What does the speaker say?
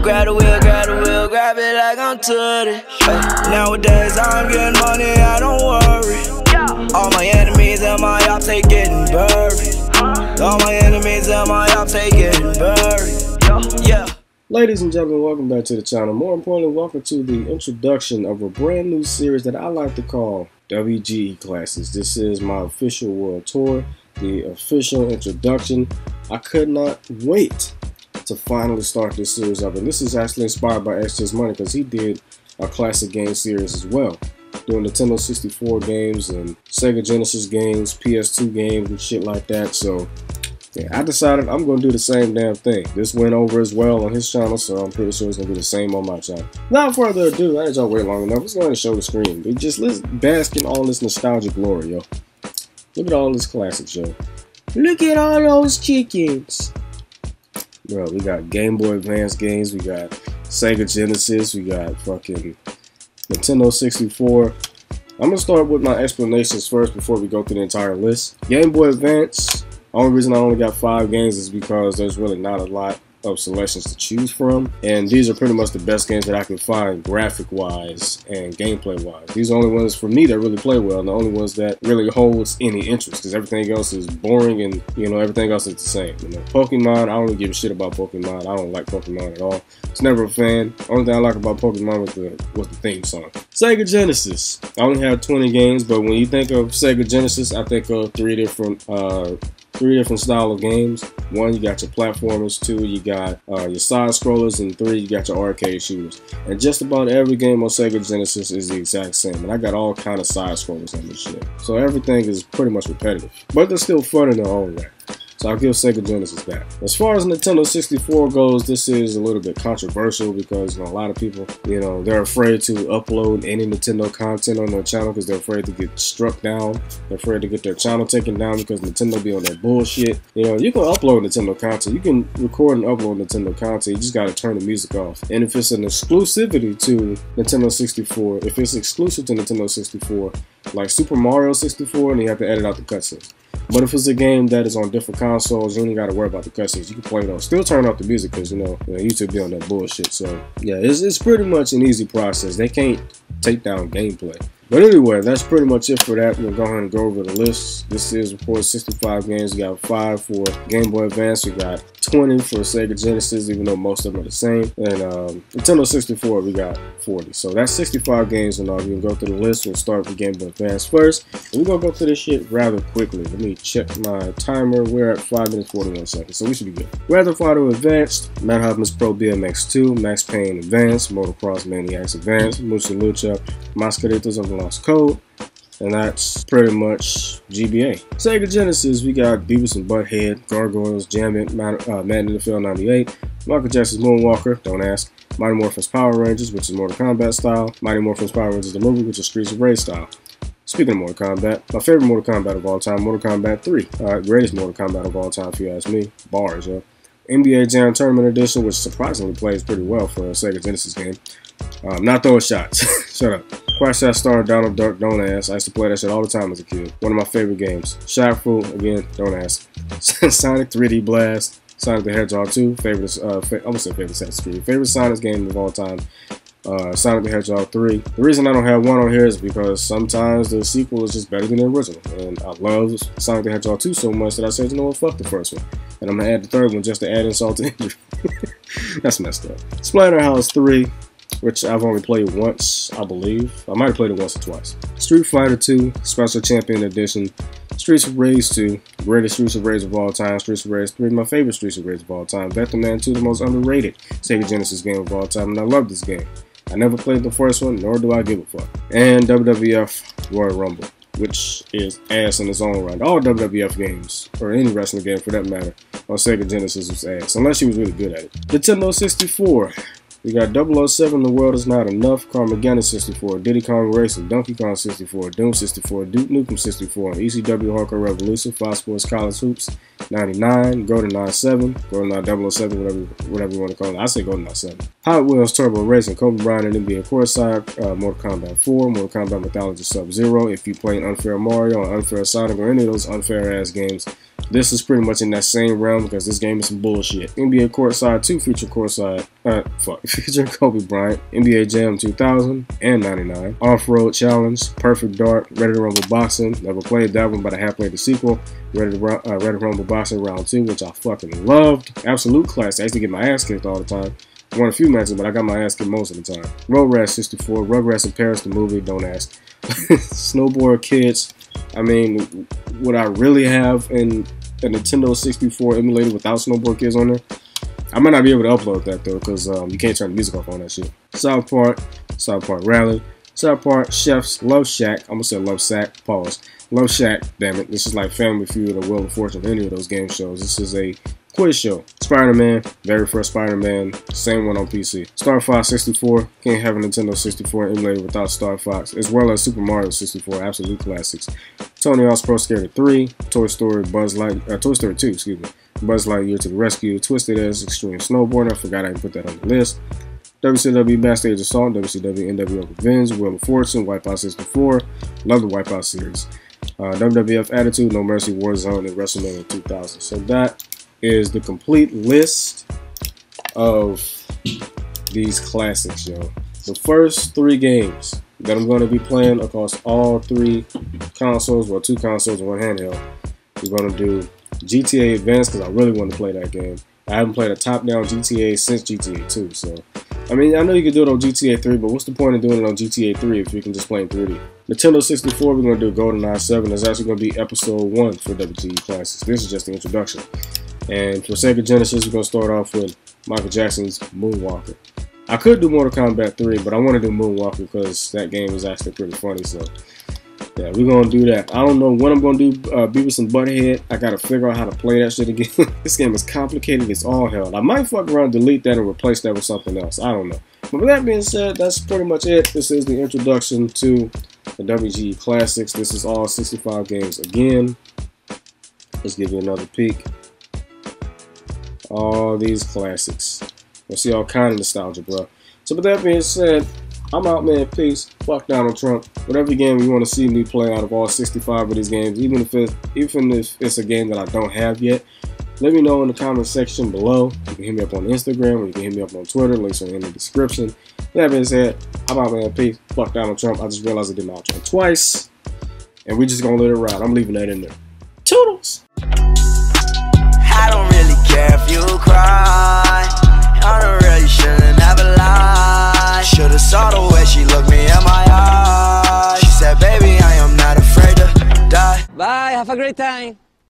Grab the wheel, grab it like I'm Tootie. Nowadays I'm getting money, I don't worry. All my enemies and my ops, they getting buried. All my enemies and my ops, they getting buried. Yeah. Ladies and gentlemen, welcome back to the channel. More importantly, welcome to the introduction of a brand new series that I like to call WGE Classes. This is my official world tour, the official introduction. I could not wait to finally start this series up, and this is actually inspired by XJ's Money because he did a classic game series as well, doing Nintendo 64 games and Sega Genesis games, PS2 games and shit like that. So yeah, I decided I'm going to do the same damn thing. This went over as well on his channel, so I'm pretty sure it's going to be the same on my channel. Without further ado, I ain't y'all wait long enough. Let's go ahead and show the screen. Let's bask in all this nostalgic glory, yo. Look at all this classics, yo. Look at all those chickens. Bro, we got Game Boy Advance games, we got Sega Genesis, we got fucking Nintendo 64. I'm going to start with my explanations first before we go through the entire list. Game Boy Advance. The only reason I only got 5 games is because there's really not a lot of selections to choose from, and these are pretty much the best games that I can find graphic wise and gameplay wise. These are the only ones for me that really play well, and the only ones that really holds any interest, because everything else is boring and everything else is the same. Pokemon, I don't really give a shit about Pokemon. I don't like Pokemon at all. It's never a fan. Only thing I like about Pokemon was the theme song. Sega Genesis. I only have 20 games, but when you think of Sega Genesis, I think of three different style of games. 1, you got your platformers. 2, you got your side scrollers, and 3, you got your arcade shooters. And just about every game on Sega Genesis is the exact same. And I got all kind of side scrollers on this shit. So everything is pretty much repetitive, but they're still fun in their own way. So I'll give Sega Genesis that. As far as Nintendo 64 goes, this is a little bit controversial because a lot of people, they're afraid to upload any Nintendo content on their channel because they're afraid to get struck down. They're afraid to get their channel taken down because Nintendo be on their bullshit. You can upload Nintendo content. You can record and upload Nintendo content. You just got to turn the music off. And if it's an exclusivity to Nintendo 64, if it's exclusive to Nintendo 64, like Super Mario 64, then you have to edit out the cutscenes. But if it's a game that is on different consoles, you ain't got to worry about the cutscenes. You can play it on. Still turn off the music because, YouTube be on that bullshit. So, yeah, it's pretty much an easy process. They can't take down gameplay. But anyway, that's pretty much it for that. We'll go ahead and go over the list. This is, of course, 65 games. We got 5 for Game Boy Advance. We got 20 for Sega Genesis, even though most of them are the same. And Nintendo 64, we got 40. So that's 65 games and all. You can go through the list. We'll start with Game Boy Advance first. And we're going to go through this shit rather quickly. Let me check my timer. We're at 5 minutes 41 seconds, so we should be good. Grand Theft Auto Advanced, Mad Hubman's Pro BMX 2, Max Payne Advanced, Motocross Maniacs Advanced, Mucha Lucha, Mascaritas of the Lost Code, and that's pretty much GBA. Sega Genesis, we got Beavis and Butthead, Gargoyles, Jam It, Madden NFL 98, Michael Jackson's Moonwalker, don't ask, Mighty Morphin's Power Rangers, which is Mortal Kombat style, Mighty Morphin's Power Rangers the movie, which is Streets of Rage style. Speaking of Mortal Kombat, my favorite Mortal Kombat of all time, Mortal Kombat 3. Greatest Mortal Kombat of all time, if you ask me. Bars, yo. NBA Jam Tournament Edition, which surprisingly plays pretty well for a Sega Genesis game. Not throwing shots. Shut up. Quack Shot Star, Donald Duck, don't ask. I used to play that shit all the time as a kid. One of my favorite games. Shaq Fu, again, don't ask. Sonic 3D Blast, Sonic the Hedgehog 2, I'm gonna say favorite Assassin's Creed. Favorite Sonic game of all time. Sonic the Hedgehog 3. The reason I don't have one on here is because sometimes the sequel is just better than the original. And I love Sonic the Hedgehog 2 so much that I said, fuck the first one. And I'm going to add the third one just to add insult to injury. That's messed up. Splatterhouse 3, which I've only played once, I believe. I might have played it once or twice. Street Fighter 2, Special Champion Edition. Streets of Rage 2, greatest Streets of Rage of all time. Streets of Rage 3, my favorite Streets of Rage of all time. Vectorman 2, the most underrated Sega Genesis game of all time, and I love this game. I never played the first one, nor do I give a fuck. And WWF Royal Rumble, which is ass in its own right. All WWF games, or any wrestling game for that matter, on Sega Genesis was ass, unless you was really good at it. Nintendo 64. We got 007, The World Is Not Enough, Carmageddon 64, Diddy Kong Racing, Donkey Kong 64, Doom 64, Duke Nukem 64, ECW Hardcore Revolution, Fox Sports College Hoops 99, GoldenEye 7, GoldenEye 007, whatever you want to call it. I say GoldenEye 7. Hot Wheels Turbo Racing, Kobe Bryant and NBA Courtside, Mortal Kombat 4, Mortal Kombat Mythology Sub-Zero. If you play Unfair Mario or Unfair Sonic or any of those unfair ass games, This is pretty much in that same realm because this game is some bullshit. NBA Courtside 2 featured featuring Kobe Bryant, NBA Jam 2000 and 99, Off-Road Challenge, Perfect Dark, Ready to Rumble Boxing. Never played that one, but I have played the sequel, Ready to Rumble Boxing Round 2, which I fucking loved. Absolute class. I used to get my ass kicked all the time. Won a few matches, but I got my ass kicked most of the time. Road Rash 64, Rugrats in Paris, the movie, don't ask. Snowboard Kids. I mean, would I really have a Nintendo 64 emulator without Snowboard Kids on there? I might not be able to upload that though, because you can't turn the music off on that shit. South Park Rally, South Park Chefs, Love Shack. I'm gonna say Love Sack. Pause. Love Shack. Damn it. This is like Family Feud or Wheel of Fortune, any of those game shows. This is a quiz show. Spider-Man, very first Spider-Man, same one on PC. Star Fox 64, can't have a Nintendo 64 emulator without Star Fox, as well as Super Mario 64, absolute classics. Tony Hawk's Pro Skater 3, Toy Story 2, excuse me, Buzz Lightyear to the Rescue, Twisted Edge Extreme Snowboarding, I forgot I put that on the list. WCW Master Age Assault, WCW NWO Revenge, Wheel of Fortune, Wipeout 64, love the Wipeout series. WWF Attitude, No Mercy, Warzone, and WrestleMania 2000. So that is the complete list of these classics, yo. The first 3 games that I'm going to be playing across all 3 consoles, well, 2 consoles and 1 handheld. We're going to do GTA Advance because I really want to play that game. I haven't played a top-down GTA since GTA 2, so I mean, I know you can do it on GTA 3, but what's the point of doing it on GTA 3 if you can just play in 3D? Nintendo 64, we're going to do GoldenEye 7. It's actually going to be episode 1 for WGE Classics. This is just the introduction. And for Sega Genesis, we're going to start off with Michael Jackson's Moonwalker. I could do Mortal Kombat 3, but I want to do Moonwalker because that game is actually pretty funny, so yeah, we're going to do that. I don't know when I'm going to do Beavis and Butthead. I got to figure out how to play that shit again. This game is complicated. It's all hell. I might fuck around, delete that, and replace that with something else. I don't know. But with that being said, that's pretty much it. This is the introduction to the WGE Classics. This is all 65 games again. Let's give you another peek. All these classics. You'll see all kind of nostalgia, bro. So with that being said, I'm out, man. Peace. Fuck Donald Trump. Whatever game you want to see me play out of all 65 of these games, even if it's a game that I don't have yet, let me know in the comment section below. You can hit me up on Instagram, or you can hit me up on Twitter. Links are in the description. With that being said, I'm out, man. Peace. Fuck Donald Trump. I just realized I did my outro twice, and we just gonna let it ride. I'm leaving that in there. Toodles. I don't really care if you cry. I don't really shouldn't have a lie. Should've saw the way she looked me in my eyes. She said, baby, I am not afraid to die. Bye, have a great time.